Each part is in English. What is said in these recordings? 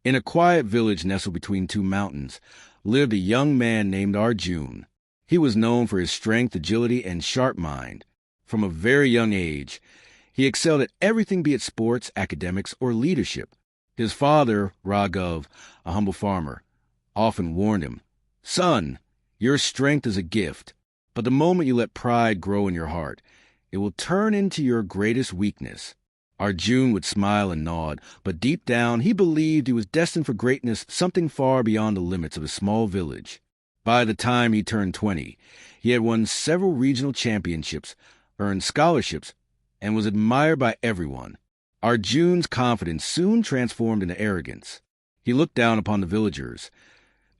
In a quiet village nestled between two mountains lived a young man named Arjun. He was known for his strength, agility, and sharp mind. From a very young age, he excelled at everything, be it sports, academics, or leadership. His father, Raghav, a humble farmer, often warned him, "Son, your strength is a gift, but the moment you let pride grow in your heart, it will turn into your greatest weakness." Arjun would smile and nod, but deep down he believed he was destined for greatness, something far beyond the limits of his small village. By the time he turned 20, he had won several regional championships, earned scholarships, and was admired by everyone. Arjun's confidence soon transformed into arrogance. He looked down upon the villagers,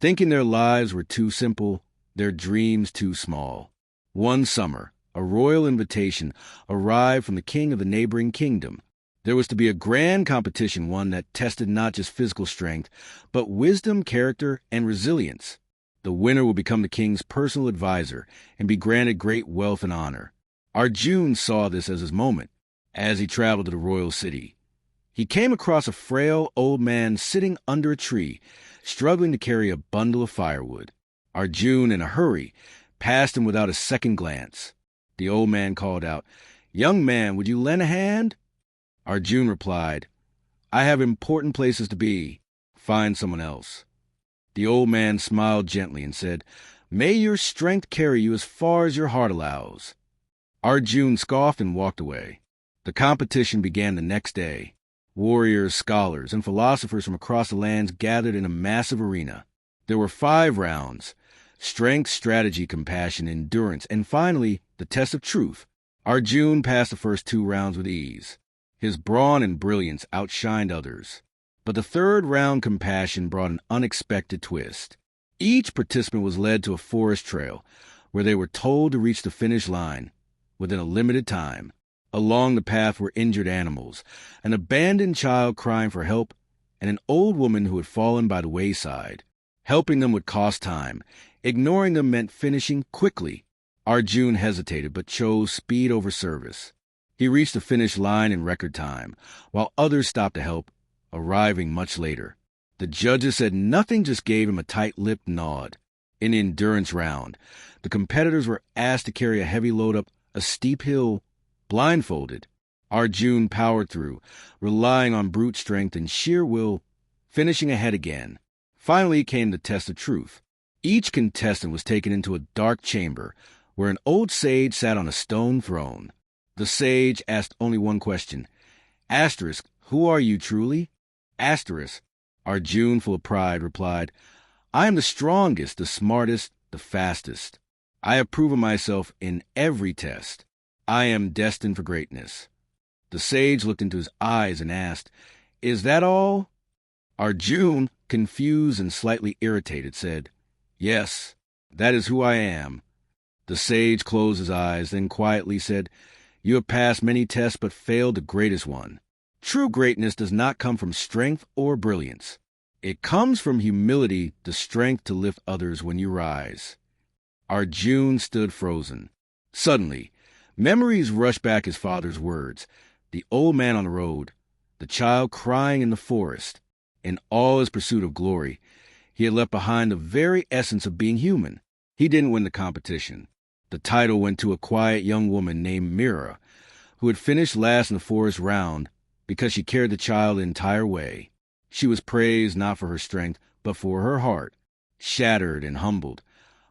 thinking their lives were too simple, their dreams too small. One summer, a royal invitation arrived from the king of the neighboring kingdom. There was to be a grand competition, one that tested not just physical strength, but wisdom, character, and resilience. The winner would become the king's personal advisor and be granted great wealth and honor. Arjun saw this as his moment. As he traveled to the royal city, he came across a frail old man sitting under a tree, struggling to carry a bundle of firewood. Arjun, in a hurry, passed him without a second glance. The old man called out, "Young man, would you lend a hand?" Arjun replied, "I have important places to be. Find someone else." The old man smiled gently and said, "May your strength carry you as far as your heart allows." Arjun scoffed and walked away. The competition began the next day. Warriors, scholars, and philosophers from across the lands gathered in a massive arena. There were 5 rounds: strength, strategy, compassion, endurance, and finally, the test of truth. Arjun passed the first 2 rounds with ease. His brawn and brilliance outshined others. But the third round, compassion, brought an unexpected twist. Each participant was led to a forest trail, where they were told to reach the finish line within a limited time. Along the path were injured animals, an abandoned child crying for help, and an old woman who had fallen by the wayside. Helping them would cost time. Ignoring them meant finishing quickly. Arjun hesitated, but chose speed over service. He reached the finish line in record time, while others stopped to help, arriving much later. The judges said nothing, just gave him a tight-lipped nod. In the endurance round, the competitors were asked to carry a heavy load up a steep hill, blindfolded. Arjun powered through, relying on brute strength and sheer will, finishing ahead again. Finally came the test of truth. Each contestant was taken into a dark chamber, where an old sage sat on a stone throne. The sage asked only one question. Asterisk, who are you truly? Asterisk. Arjun, full of pride, replied, I am the strongest, the smartest, the fastest. I have proven myself in every test. I am destined for greatness. The sage looked into his eyes and asked, Is that all? Arjun, confused and slightly irritated, said, Yes, that is who I am. The sage closed his eyes, then quietly said, You have passed many tests but failed the greatest one. True greatness does not come from strength or brilliance. It comes from humility, the strength to lift others when you rise. Arjun stood frozen. Suddenly, memories rushed back his father's words, the old man on the road, the child crying in the forest. In all his pursuit of glory, he had left behind the very essence of being human. He didn't win the competition. The title went to a quiet young woman named Mira, who had finished last in the forest round because she carried the child the entire way. She was praised not for her strength, but for her heart. Shattered and humbled,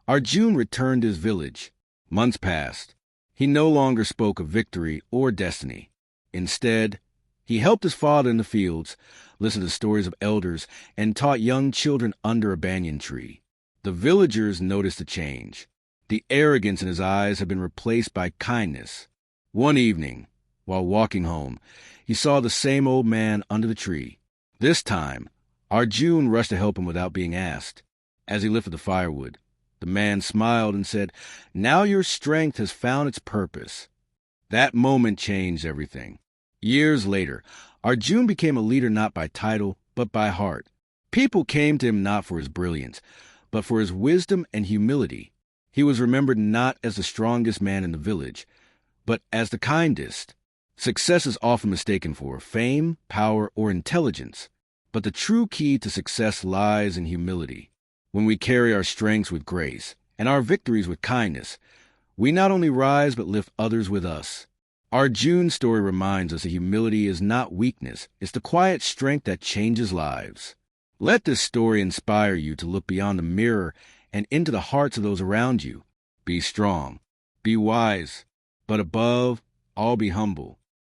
Arjun returned to his village. Months passed. He no longer spoke of victory or destiny. Instead, he helped his father in the fields, listened to stories of elders, and taught young children under a banyan tree. The villagers noticed a change. The arrogance in his eyes had been replaced by kindness. One evening, while walking home, he saw the same old man under the tree. This time, Arjun rushed to help him without being asked. As he lifted the firewood, the man smiled and said, Now your strength has found its purpose. That moment changed everything. Years later, Arjun became a leader not by title, but by heart. People came to him not for his brilliance, but for his wisdom and humility. He was remembered not as the strongest man in the village, but as the kindest. Success is often mistaken for fame, power, or intelligence. But the true key to success lies in humility. When we carry our strengths with grace and our victories with kindness, we not only rise but lift others with us. Arjun's story reminds us that humility is not weakness, it's the quiet strength that changes lives. Let this story inspire you to look beyond the mirror and into the hearts of those around you. Be strong, be wise, but above all be humble.